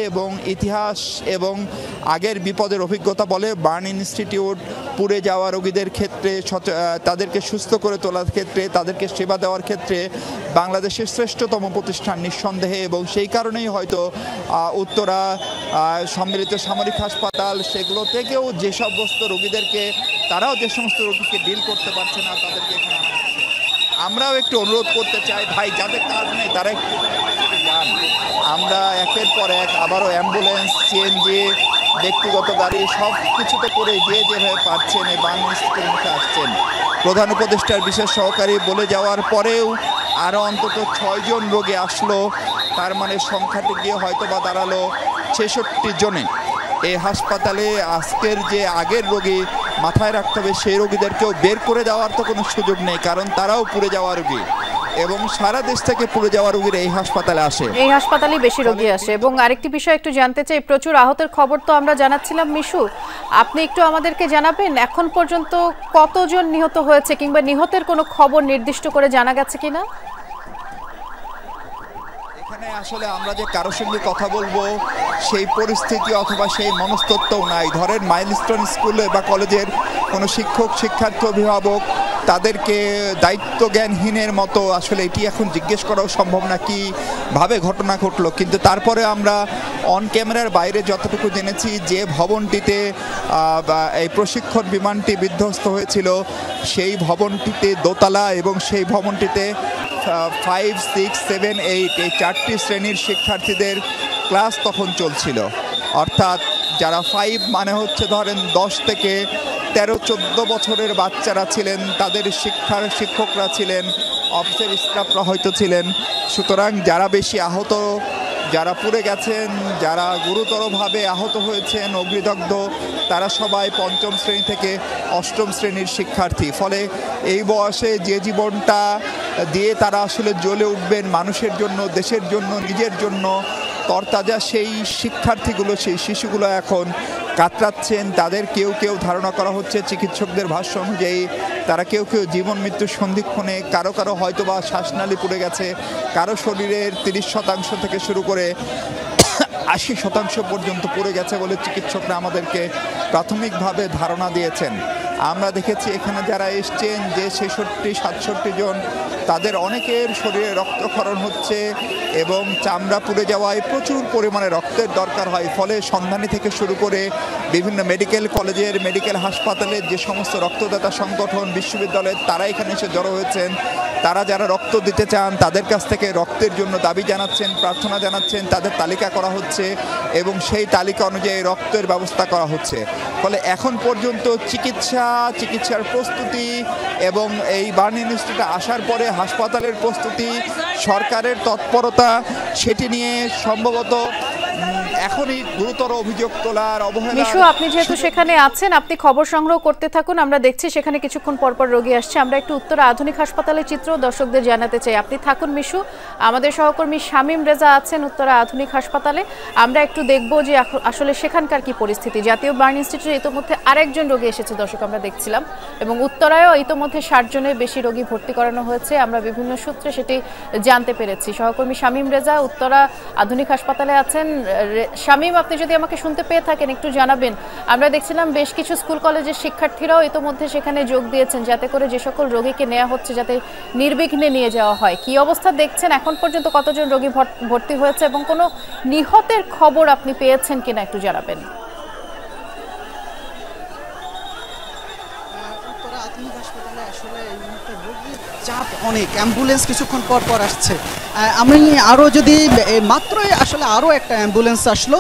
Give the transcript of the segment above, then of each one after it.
এবং ইতিহাস এবং আগের বিপদের অভিজ্ঞতা বলে বার্ন ইনস্টিটিউট পুড়ে যাওয়া রোগীদের ক্ষেত্রে তাদেরকে সুস্থ করে তোলার ক্ষেত্রে তাদেরকে সেবা দেওয়ার ক্ষেত্রে বাংলাদেশের শ্রেষ্ঠতম প্রতিষ্ঠান নিঃসন্দেহে, এবং সেই কারণেই হয়তো উত্তরা সম্মিলিত সামরিক হাসপাতাল সেগুলো থেকেও যে সমস্ত রোগীদেরকে তারাও যে সমস্ত রোগীকে ডিল করতে পারছে না তাদেরকে এখানে আমরাও একটু অনুরোধ করতে চাই, ভাই যাদের কাজ নেই তারা একটু যান। আমরা একের পর এক আবারও অ্যাম্বুলেন্স, সিএনজি, ব্যক্তিগত গাড়ি সব কিছুতে করে যেভাবে পারছেন এই বার্ন ইনস্টিটিউটে আসছেন। প্রধান উপদেষ্টার বিশেষ সহকারী বলে যাওয়ার পরেও আরও অন্তত 6 জন রোগী আসলো, তার মানে সংখ্যাটি গিয়ে হয়তো বা দাঁড়ালো 66 জনে। এই হাসপাতালে আজকের যে আগের রোগী মাথায় রাখতে হবে, সেই রোগীদেরকেও বের করে দেওয়ার তো কোনো সুযোগ নেই, কারণ তারাও পুড়ে যাওয়া রোগী এবং সারা দেশ থেকে পুড়ে যাওয়া রোগীরা এই হাসপাতালে আসে, এই হাসপাতালেই বেশি রোগী আসে। এবং আরেকটি বিষয় একটু জানতে চাই, প্রচুর আহতের খবর তো আমরা জানাচ্ছিলাম, মিশু আপনি একটু আমাদেরকে জানাবেন এখন পর্যন্ত কতজন নিহত হয়েছে কিংবা নিহতের কোনো খবর নির্দিষ্ট করে জানা গেছে কিনা? এখানে আসলে আমরা যে কারোর সঙ্গে কথা বলবো সেই পরিস্থিতি অথবা সেই মনস্তত্ত্বও নাই। ধরেন মাইলস্টোন স্কুলে বা কলেজের কোনো শিক্ষক, শিক্ষার্থী, অভিভাবক তাদেরকে দায়িত্ব জ্ঞানহীনের মতো আসলে এটি এখন জিজ্ঞেস করাও সম্ভব না কীভাবে ঘটনা ঘটলো, কিন্তু তারপরে আমরা অন ক্যামেরার বাইরে যতটুকু জেনেছি যে ভবনটিতে এই প্রশিক্ষণ বিমানটি বিধ্বস্ত হয়েছিল সেই ভবনটিতে দোতলা এবং সেই ভবনটিতে 5, 6, 7, 8 এই 4টি শ্রেণীর শিক্ষার্থীদের ক্লাস তখন চলছিল। অর্থাৎ যারা 5 মানে হচ্ছে ধরেন 10 থেকে 13-14 বছরের বাচ্চারা ছিলেন, তাদের শিক্ষকরা ছিলেন, অফিসের স্টাফরা হয়তো ছিলেন। সুতরাং যারা বেশি আহত, যারা পুড়ে গেছেন, যারা গুরুতরভাবে আহত হয়েছেন, অগ্নিদগ্ধ, তারা সবাই 5ম শ্রেণী থেকে 8ম শ্রেণীর শিক্ষার্থী। ফলে এই বয়সে যে জীবনটা দিয়ে তারা আসলে জ্বলে উঠবেন মানুষের জন্য, দেশের জন্য, নিজের জন্য, তরতাজা সেই শিক্ষার্থীগুলো, সেই শিশুগুলো এখন কাতরাচ্ছেন। তাদের কেউ কেউ ধারণা করা হচ্ছে চিকিৎসকদের ভাষ্য অনুযায়ী তারা কেউ কেউ জীবন মৃত্যুর সন্ধিক্ষণে, কারো কারো হয়তো বা শ্বাসনালী পুড়ে গেছে, কারো শরীরের 30% থেকে শুরু করে 80% পর্যন্ত পুড়ে গেছে বলে চিকিৎসকরা আমাদেরকে প্রাথমিকভাবে ধারণা দিয়েছেন। আমরা দেখেছি এখানে যারা এসছেন যে 66-67 জন, তাদের অনেকের শরীরে রক্তক্ষরণ হচ্ছে এবং চামড়া পুড়ে যাওয়ায় প্রচুর পরিমাণে রক্তের দরকার হয়। ফলে সন্ধানী থেকে শুরু করে বিভিন্ন মেডিকেল কলেজের, মেডিকেল হাসপাতালের যে সমস্ত রক্তদাতা সংগঠন, বিশ্ববিদ্যালয়ের, তারা এখানে এসে জড়ো হয়েছেন। তারা যারা রক্ত দিতে চান তাদের কাছ থেকে রক্তের জন্য দাবি জানাচ্ছেন, প্রার্থনা জানাচ্ছেন, তাদের তালিকা করা হচ্ছে এবং সেই তালিকা অনুযায়ী রক্তের ব্যবস্থা করা হচ্ছে। ফলে এখন পর্যন্ত চিকিৎসার প্রস্তুতি এবং এই বার্ন ইনস্টিটিউটে আসার পরে হাসপাতালের প্রস্তুতি, সরকারের তৎপরতা, সেটি নিয়ে সম্ভবত এখনই গুরুতর অভিযোগ তোলার অবহেলা। মিশু আপনি যেহেতু সেখানে আছেন, আপনি খবর সংগ্রহ করতে থাকুন। আমরা দেখছি সেখানে কিছুক্ষণ পরপর রোগী আসছে। আমরা একটু উত্তরা আধুনিক হাসপাতালের চিত্র দর্শকদের জানাতে চাই। আপনি থাকুন মিশু। আমাদের সহকর্মী শামীম রেজা আছেন উত্তরা আধুনিক হাসপাতালে। আমরা একটু দেখব যে আসলে সেখানকার কি পরিস্থিতি। জাতীয় বার্ন ইনস্টিটিউটে ইতোমধ্যে আরেকজন রোগী এসেছে দর্শক, আমরা দেখছিলাম, এবং উত্তরায়ও ইতোমধ্যে 60 জনের বেশি রোগী ভর্তি করানো হয়েছে। আমরা বিভিন্ন সূত্রে সেটি জানতে পেরেছি। সহকর্মী শামীম রেজা উত্তরা আধুনিক হাসপাতালে আছেন। শামীম, আপনি যদি আমাকে শুনতে পেয়ে থাকেন একটু জানাবেন। আমরা দেখছিলাম বেশ কিছু স্কুল কলেজের শিক্ষার্থীরাও ইতোমধ্যে সেখানে যোগ দিয়েছেন, যাতে করে যে সকল রোগীকে নেওয়া হচ্ছে যাতে নির্বিঘ্নে নিয়ে যাওয়া হয়। কি অবস্থা দেখছেন এখন পর্যন্ত, কতজন রোগী ভর্তি হয়েছে এবং কোনো নিহতের খবর আপনি পেয়েছেন কিনা একটু জানাবেন। চাপ অনেক, অ্যাম্বুলেন্স কিছুক্ষণ পর পর আসছে। আমি আরও যদি মাত্রই আসলে আরও একটা অ্যাম্বুলেন্স আসলো,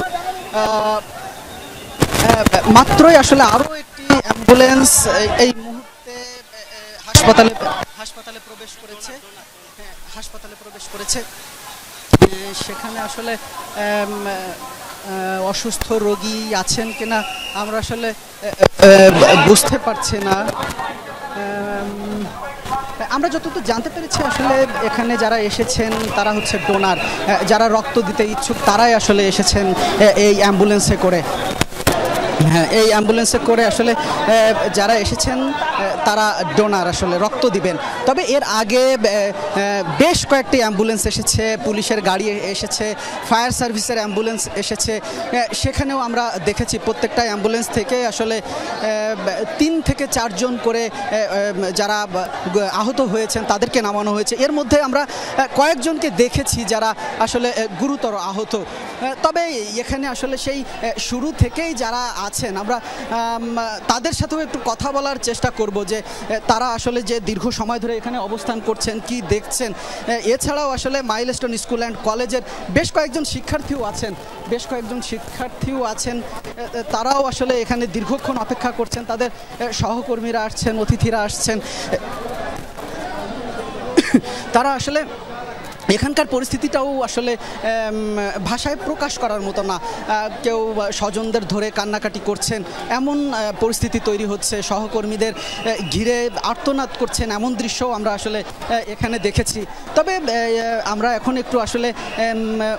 মাত্রই আসলে আরও একটি অ্যাম্বুলেন্স এই মুহূর্তে হাসপাতালে প্রবেশ করেছে। সেখানে আসলে অসুস্থ রোগী আছেন কিনা আমরা আসলে বুঝতে পারছি না। আমরা যতদূর জানতে পেরেছি আসলে এখানে যারা এসেছেন তারা হচ্ছে ডোনার, যারা রক্ত দিতে ইচ্ছুক তারাই আসলে এসেছেন এই অ্যাম্বুলেন্সে করে। হ্যাঁ, এই অ্যাম্বুলেন্সে করে আসলে যারা এসেছেন তারা ডোনার আসলে রক্ত দিবেন। তবে এর আগে বেশ কয়েকটি অ্যাম্বুলেন্স এসেছে, পুলিশের গাড়ি এসেছে, ফায়ার সার্ভিসের অ্যাম্বুলেন্স এসেছে। সেখানেও আমরা দেখেছি প্রত্যেকটা অ্যাম্বুলেন্স থেকে আসলে 3 থেকে 4 জন করে যারা আহত হয়েছেন তাদেরকে নামানো হয়েছে। এর মধ্যে আমরা কয়েকজনকে দেখেছি যারা আসলে গুরুতর আহত। তবে এখানে আসলে সেই শুরু থেকেই যারা আছেন আমরা তাদের সাথেও একটু কথা বলার চেষ্টা করব যে তারা আসলে যে দীর্ঘ সময় ধরে এখানে অবস্থান করছেন, কি দেখছেন। এছাড়াও আসলে মাইলস্টোন স্কুল অ্যান্ড কলেজের বেশ কয়েকজন শিক্ষার্থীও আছেন, তারাও আসলে এখানে দীর্ঘক্ষণ অপেক্ষা করছেন। তাদের সহকর্মীরা আসছেন, অতিথিরা আসছেন, তারা আসলে এখানকার পরিস্থিতিটাও আসলে ভাষায় প্রকাশ করার মতো না। কেউ স্বজনদের ধরে কান্নাকাটি করছেন, এমন পরিস্থিতি তৈরি হচ্ছে। সহকর্মীদের ঘিরে আর্তনাদ করছেন, এমন দৃশ্যও আমরা আসলে এখানে দেখেছি। তবে আমরা এখন একটু আসলে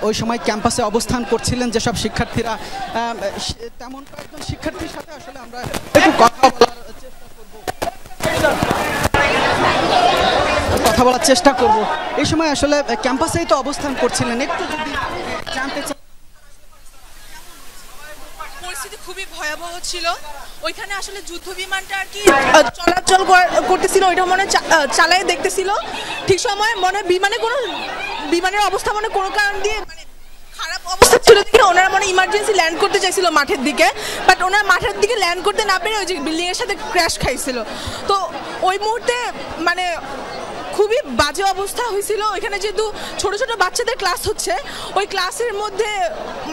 ওই সময় ক্যাম্পাসে অবস্থান করছিলেন যেসব শিক্ষার্থীরা, তেমন কয়েকজন শিক্ষার্থীর সাথে আসলে আমরা একটু কথা বলার চেষ্টা করব। এই সময় আসলে ক্যাম্পাসেই তো অবস্থান করছিলেন, একটু যদি জানতে চাই। পরিস্থিতি খুবই ভয়াবহ ছিল। ওইখানে আসলে যুদ্ধ বিমানটা আর কি চলাচল করতেছিল, ওইটা মনে চালায় দেখতেছিল। ঠিক সময় মনে বিমানের অবস্থা মনে কোনো কারণ দিয়ে খারাপ অবস্থা ছিল দেখে ওনারা মনে ইমার্জেন্সি ল্যান্ড করতে চাইছিল মাঠের দিকে, বাট ওনারা মাঠের দিকে ল্যান্ড করতে না পেরে ওই যে বিল্ডিং এর সাথে ক্র্যাশ খাইছিল। তো ওই মুহূর্তে মানে খুবই বাজে অবস্থা হয়েছিল। ওইখানে যেহেতু ছোট ছোট বাচ্চাদের ক্লাস হচ্ছে, ওই ক্লাসের মধ্যে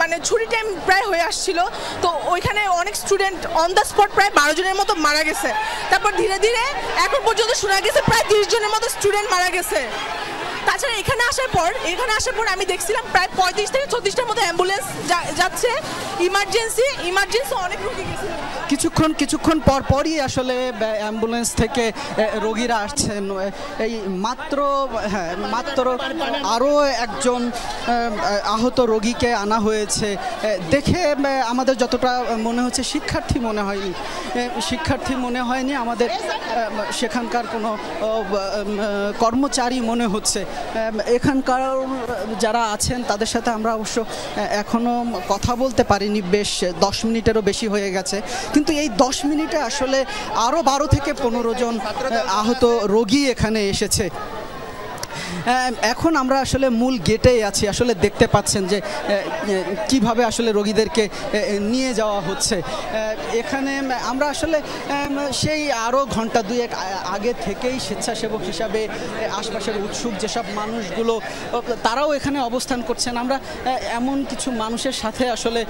মানে ছুটি টাইম প্রায় হয়ে আসছিল। তো ওইখানে অনেক স্টুডেন্ট অন দ্য স্পট প্রায় 12 জনের মতো মারা গেছে। তারপর ধীরে ধীরে এখন পর্যন্ত শোনা গেছে প্রায় 30 জনের মতো স্টুডেন্ট মারা গেছে। তাছাড়া এখানে আসার পর আমি দেখছিলাম প্রায় 35 থেকে 36টার মতো অ্যাম্বুলেন্স যাচ্ছে। ইমার্জেন্সি অনেক রোগী গেছে। কিছুক্ষণ পরই আসলে অ্যাম্বুলেন্স থেকে রোগীরা আসছেন। এই মাত্র আরও একজন আহত রোগীকে আনা হয়েছে। দেখে আমাদের যতটা মনে হচ্ছে শিক্ষার্থী মনে হয়নি, আমাদের সেখানকার কোনো কর্মচারী মনে হচ্ছে। এখানকার যারা আছেন তাদের সাথে আমরা অবশ্য এখনও কথা বলতে পারিনি, বেশ 10 মিনিটেরও বেশি হয়ে গেছে। কিন্তু এই 10 মিনিটে আসলে আরও 12 থেকে 15 জন আহত রোগী এখানে এসেছে। এখন আমরা আসলে মূল গেটেই আছি। আসলে দেখতে পাচ্ছেন যে কিভাবে আসলে রোগীদেরকে নিয়ে যাওয়া হচ্ছে। এখানে আমরা আসলে সেই আরও ঘন্টা 2-1 আগে থেকেই স্বেচ্ছাসেবক হিসাবে আশপাশের উৎসুক যেসব মানুষগুলো তারাও এখানে অবস্থান করছেন। আমরা এমন কিছু মানুষের সাথে আসলে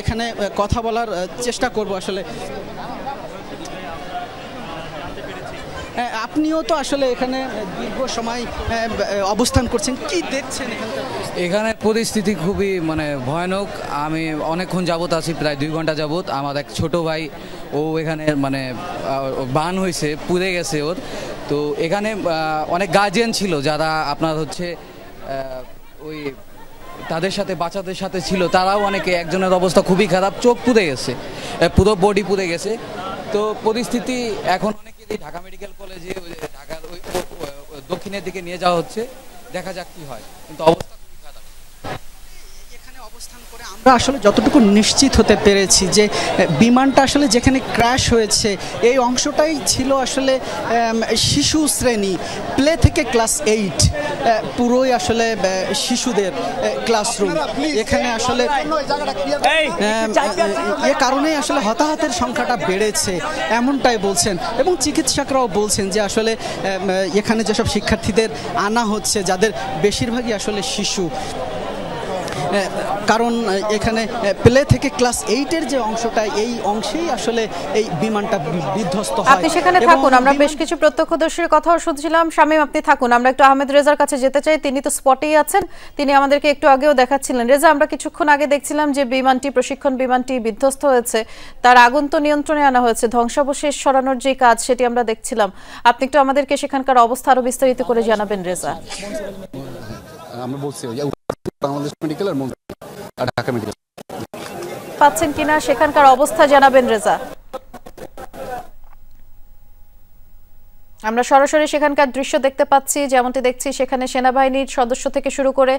এখানে কথা বলার চেষ্টা করব। আসলে আপনিও তো আসলে এখানে দীর্ঘ সময় অবস্থান করছেন, কি দেখছেন এখানে পরিস্থিতি? খুবই মানে ভয়ানক। আমি অনেকক্ষণ যাবত আছি, প্রায় 2 ঘন্টা যাবত। আমার এক ছোট ভাই ও এখানে মানে বান হয়েছে, পুড়ে গেছে ওর। তো এখানে অনেক গার্জিয়ান ছিল যারা আপনার হচ্ছে ওই তাদের সাথে বাচ্চাদের সাথে ছিল, তারাও অনেকে, একজনের অবস্থা খুবই খারাপ, চোখ পুড়ে গেছে, পুরো বডি পুড়ে গেছে। তো পরিস্থিতি এখন ঢাকা মেডিকেল কলেজে ঢাকার ওই দক্ষিণের দিকে নিয়ে যাওয়া হচ্ছে, দেখা যাক কি হয়, কিন্তু অবস্থা খুবই খারাপ। এখানে অবস্থান করে আমরা আসলে যতটুকু নিশ্চিত হতে পেরেছি যে বিমানটা আসলে যেখানে ক্র্যাশ হয়েছে এই অংশটাই ছিল আসলে শিশু শ্রেণী, প্লে থেকে ক্লাস 8, পুরোই আসলে শিশুদের ক্লাসরুম। এখানে আসলে এ কারণেই আসলে হতাহতের সংখ্যাটা বেড়েছে এমনটাই বলছেন, এবং চিকিৎসকরাও বলছেন যে আসলে এখানে যেসব শিক্ষার্থীদের আনা হচ্ছে যাদের বেশিরভাগই আসলে শিশু, কারণ এখানে প্লে থেকে ক্লাস 8-এর যে অংশটা, এই অংশেই আসলে এই বিমানটা বিধ্বস্ত হয়। আপনি সেখানে থাকুন, আমরা বেশ কিছু প্রত্যক্ষদর্শীর কথাও শুনছিলাম। শামীম, আপনি থাকুন, আমরা একটু আহমেদ রেজার কাছে যেতে চাই। তিনি তো স্পটেই আছেন, তিনি আমাদেরকে একটু আগেও দেখাচ্ছিলেন। রেজা, আমরা কিছুক্ষণ আগে দেখছিলাম যে প্রশিক্ষণ বিমানটি বিধ্বস্ত হয়েছে, তার আগুন তো নিয়ন্ত্রণে আনা হয়েছে, ধ্বংসাবশেষ সরানোর যে কাজ সেটি আমরা দেখছিলাম। আপনি একটু আমাদেরকে সেখানকার অবস্থা আরো বিস্তারিত করে জানাবেন রেজা। আমরা বলছি বাংলাদেশ মেডিকেল আর ঢাকা মেডিকেল। পাচ্ছেন কিনা সেখানকার অবস্থা জানাবেন রেজা। আমরা সরাসরি সেখানকার দৃশ্য দেখতে পাচ্ছি, যেমনটি দেখছি সেখানে সেনাবাহিনীর সদস্য থেকে শুরু করে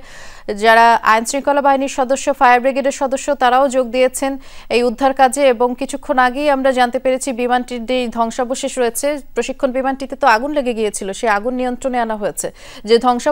যারা আইন শৃঙ্খলা বাহিনীর সদস্য, ফায়ার ব্রিগেডের সদস্য তারাও যোগ দিয়েছেন এই উদ্ধার কাজে। এবং কিছুক্ষণ আগেই আমরা জানতে পেরেছি বিমানটির যে ধ্বংসাবশেষ রয়েছে, প্রশিক্ষণ বিমানটিতে তো আগুন লেগে গিয়েছিল, সেই আগুন নিয়ন্ত্রণে আনা হয়েছে। যে ধ্বংস